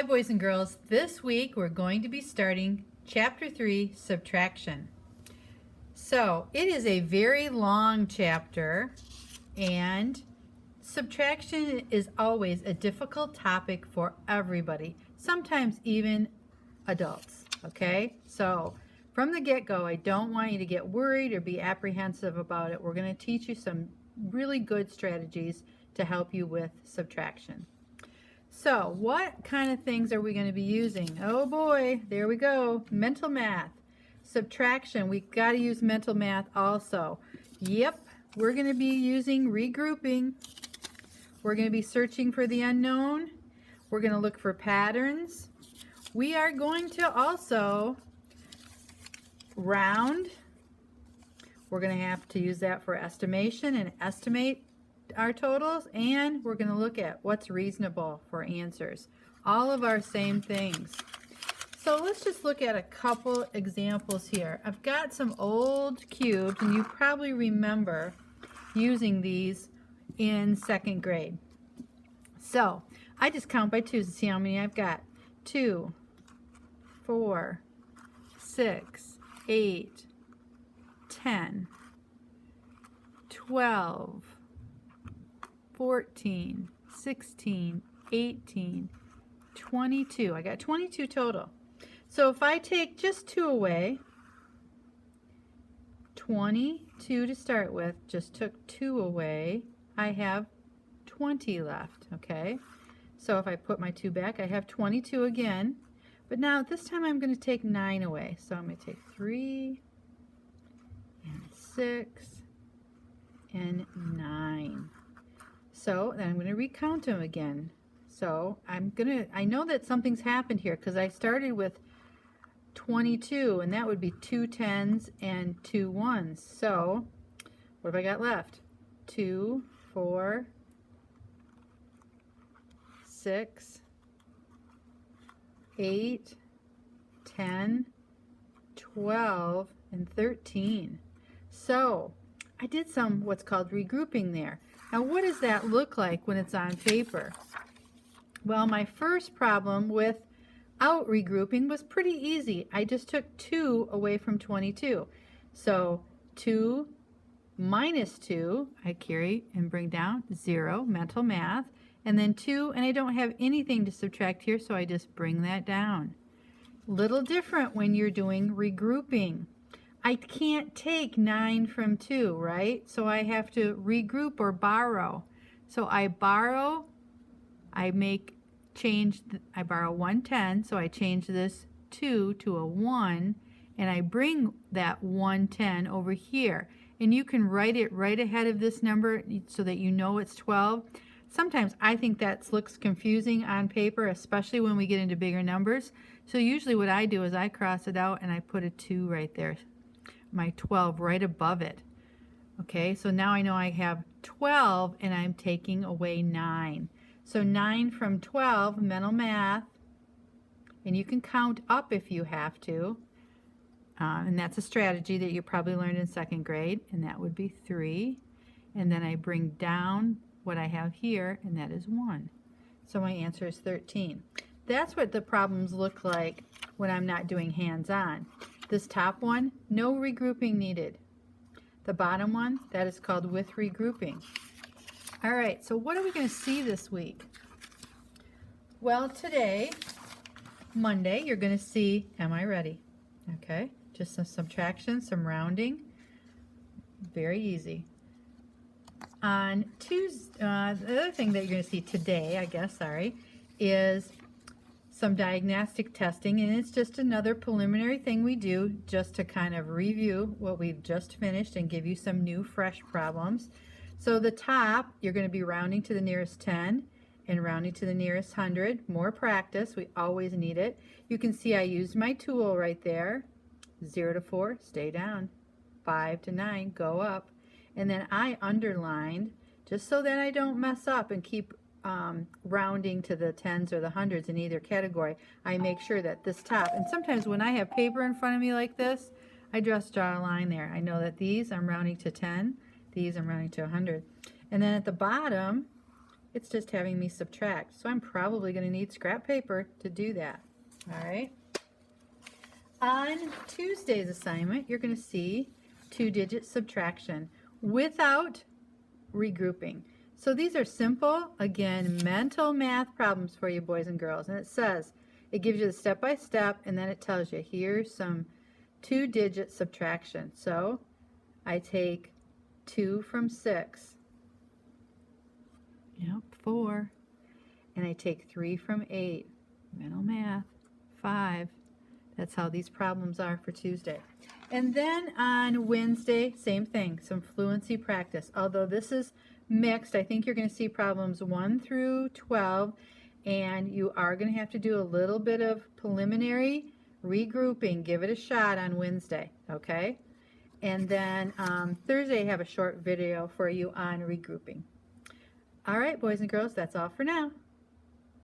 Hi boys and girls, this week we're going to be starting Chapter 3, Subtraction. So it is a very long chapter and subtraction is always a difficult topic for everybody, sometimes even adults, okay? So from the get-go, I don't want you to get worried or be apprehensive about it. We're going to teach you some really good strategies to help you with subtraction. So what kind of things are we going to be using? Oh boy, there we go. Mental math. Subtraction, we've got to use mental math also. Yep, we're going to be using regrouping. We're going to be searching for the unknown. We're going to look for patterns. We are going to also round. We're going to have to use that for estimation and estimate our totals, and we're going to look at what's reasonable for answers. All of our same things. So let's just look at a couple examples here. I've got some old cubes, and you probably remember using these in second grade. So I just count by twos to see how many I've got. 2, 4, 6, 8, 10, 12, 14, 16, 18, 22. I got 22 total. So if I take just 2 away, 22 to start with, just took 2 away, I have 20 left, okay? So if I put my 2 back, I have 22 again. But now this time I'm going to take 9 away. So I'm going to take 3 and 6 and 9. So then I'm going to recount them again. So I know that something's happened here because I started with 22, and that would be 2 10s and 2 1s. So what have I got left? 2, 4, 6, 8, 10, 12, and 13. So I did some what's called regrouping there. Now what does that look like when it's on paper? Well, my first problem without regrouping was pretty easy. I just took 2 away from 22. So 2 minus 2, I carry and bring down 0, mental math, and then 2, and I don't have anything to subtract here, so I just bring that down. Little different when you're doing regrouping. I can't take 9 from 2, right? So I have to regroup or borrow. So I borrow, I borrow 1 10, so I change this 2 to a 1, and I bring that 1 10 over here. And you can write it right ahead of this number so that you know it's 12. Sometimes I think that looks confusing on paper, especially when we get into bigger numbers. So usually what I do is I cross it out and I put a 2 right there. My 12 right above it. Okay, so now I know I have 12 and I'm taking away 9. So 9 from 12, mental math, and you can count up if you have to. And that's a strategy that you probably learned in second grade, and that would be 3. And then I bring down what I have here, and that is 1. So my answer is 13. That's what the problems look like when I'm not doing hands-on. This top one, no regrouping needed. The bottom one, that is called with regrouping. All right, so what are we going to see this week? Well, today, Monday, you're going to see, am I ready? Okay, just some subtraction, some rounding. Very easy. On Tuesday, the other thing that you're going to see today, is some diagnostic testing, and it's just another preliminary thing we do just to kind of review what we've just finished and give you some new fresh problems. So the top, you're going to be rounding to the nearest 10 and rounding to the nearest 100. More practice, we always need it. You can see I used my tool right there. 0 to 4, stay down. 5 to 9, go up. And then I underlined just so that I don't mess up and keep rounding to the 10s or the 100s in either category. I make sure that this top, and sometimes when I have paper in front of me like this, I just draw a line there. I know that these I'm rounding to 10, these I'm rounding to 100. And then at the bottom, It's just having me subtract. So I'm probably going to need scrap paper to do that. All right. On Tuesday's assignment, you're going to see two-digit subtraction without regrouping. So these are simple, again, mental math problems for you boys and girls. And it says, it gives you the step-by-step, and then it tells you, here's some two-digit subtraction. So I take 2 from 6. Yep, 4. And I take 3 from 8. Mental math. 5. That's how these problems are for Tuesday. And then on Wednesday, same thing, some fluency practice. Although this is mixed, I think you're going to see problems 1 through 12, and you are going to have to do a little bit of preliminary regrouping. Give it a shot on Wednesday, okay? And then Thursday, I have a short video for you on regrouping. All right, boys and girls, that's all for now.